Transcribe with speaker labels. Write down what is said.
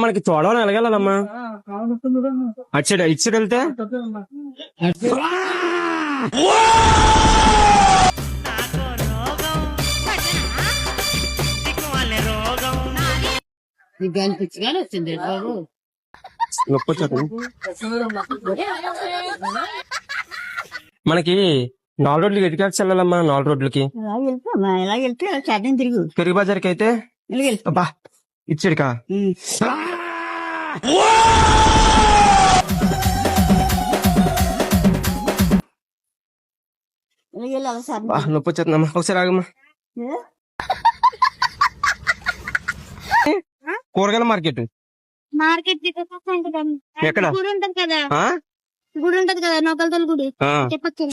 Speaker 1: మనకి చూడమని ఎలాగెళ్ళాలమ్మా? అటు సైడ్ ఇటు సైడ్ వెళ్తే
Speaker 2: వచ్చింది బాబు.
Speaker 1: నొప్పి వచ్చేస్తుంది. మనకి 4 రోడ్లకి ఎటుకెళ్ళి వెళ్ళాలమ్మా? 4 రోడ్లకి
Speaker 2: ఇలా వెళ్తామా? ఇలా వెళ్తే చట్టం తిరుగు
Speaker 1: పెరుగు బజార్కి అయితే
Speaker 2: ఇలా వెళ్తా.
Speaker 1: అబ్బా ఇచ్చాడుకా
Speaker 2: ఇలా వెళ్ళాలి సార్.
Speaker 1: నొప్పి వచ్చేస్తుందమ్మా. ఒకసారి ఆగమ్మా. కూరగాయల మార్కెట్
Speaker 3: మార్కెట్
Speaker 1: ఎక్కడ?
Speaker 3: గుడి ఉంటది కదా,
Speaker 1: ఆ?
Speaker 3: గుడి ఉంటది కదా, నొక్కలతోలు గుడి
Speaker 1: ఆ.
Speaker 3: చెప్పచ్చు.